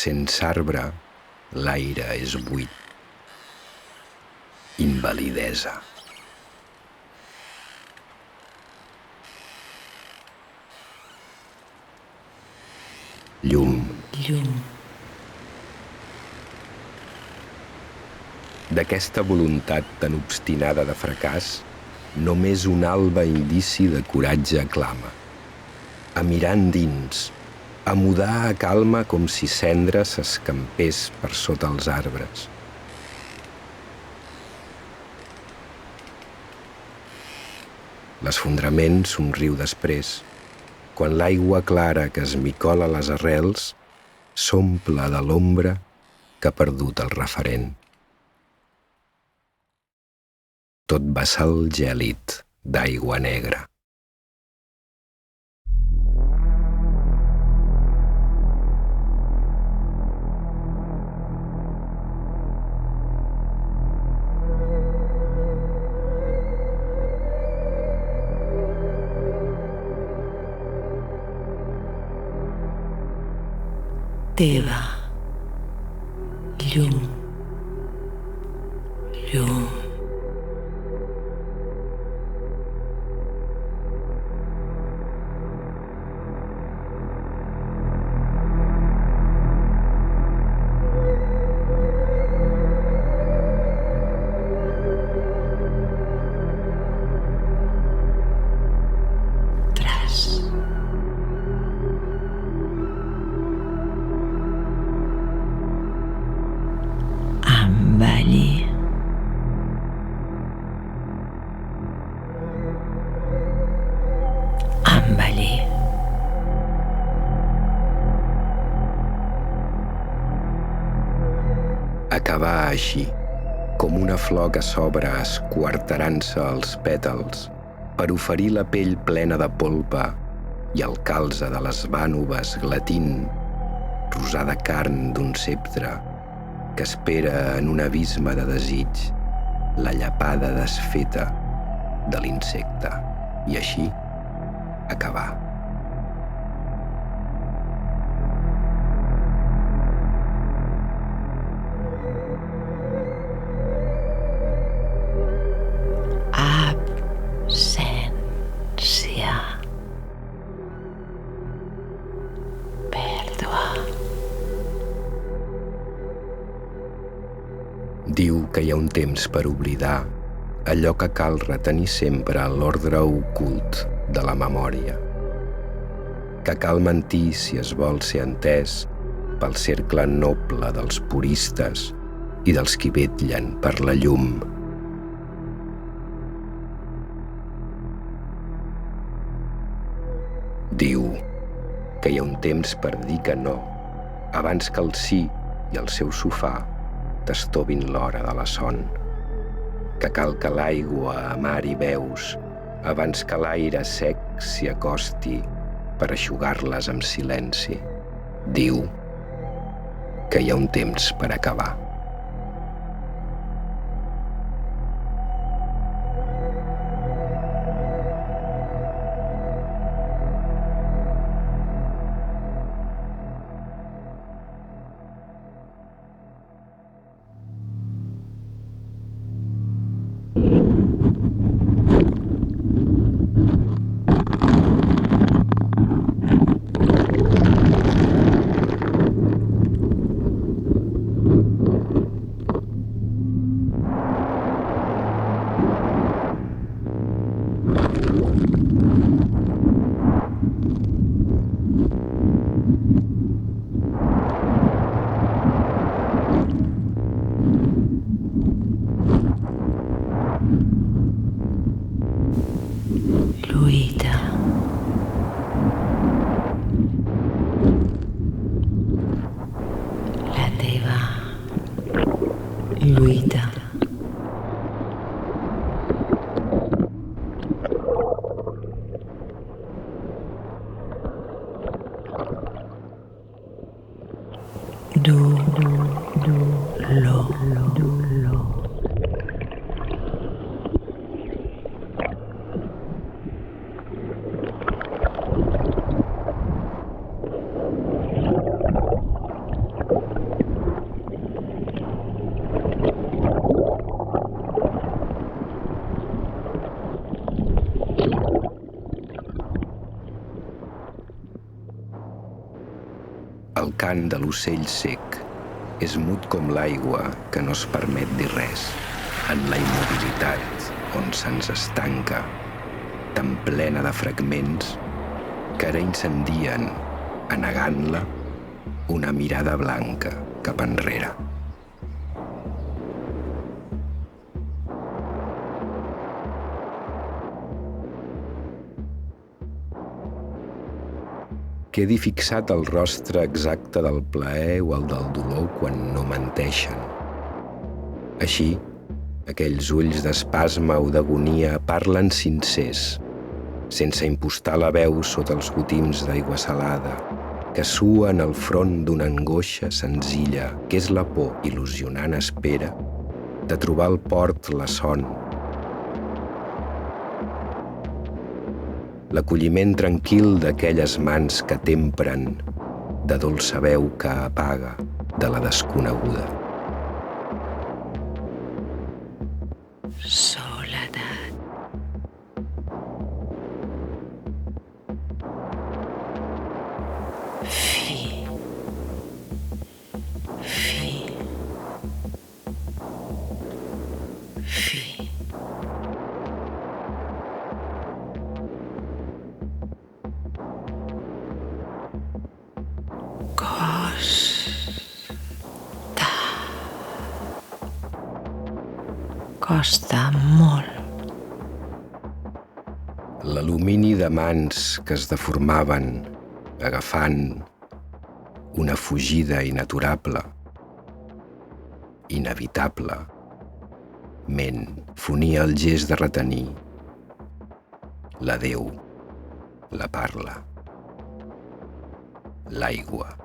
Sense arbre, l'aire és buit. Invalidesa. Llum. D'aquesta voluntat tan obstinada de fracàs, només un alba indici de coratge clama. A mirar endins, a mudar a calma com si cendra s'escampés per sota els arbres. L'esfondrament somriu després, quan l'aigua clara que esmicola les arrels s'omple de l'ombra que ha perdut el referent. Tot bassal gèlid d'aigua negra. Teva llum, llum. Acabar així, com una flor que s'obre esquarterant-se els pètals per oferir la pell plena de polpa i el calze de les vànoves glatint, rosada carn d'un ceptre que espera en un abisme de desig la llapada desfeta de l'insecte i així acabar. Diu que hi ha un temps per oblidar allò que cal retenir sempre a l'ordre ocult de la memòria, que cal mentir si es vol ser entès pel cercle noble dels puristes i dels qui vetllen per la llum. Diu que hi ha un temps per dir que no, abans que el sí i el seu sofà t'estovin l'hora de la son, que cal que l'aigua amari veus abans que l'aire sec s'hi acosti per eixugar-les amb silenci. Diu que hi ha un temps per acabar. Lluita. Dolor. El cant de l'ocell sec és mut com l'aigua que no es permet dir res, en la immobilitat on se'ns estanca, tan plena de fragments que ara incendien, anegant-la, una mirada blanca cap enrere. Quedi fixat el rostre exacte del plaer o el del dolor quan no menteixen. Així, aquells ulls d'espasme o d'agonia parlen sincers, sense impostar la veu sota els gotims d'aigua salada, que suen al front d'una angoixa senzilla, que és la por il·lusionant espera de trobar al port la son. L'acolliment tranquil d'aquelles mans que tempren, de dolça veu que apaga de la desconeguda. Soledat. Fi. Costa molt. L'alumini de mans que es deformaven, agafant una fugida inaturable, inevitable, fonia el gest de retenir l'adéu, la parla, l'aigua.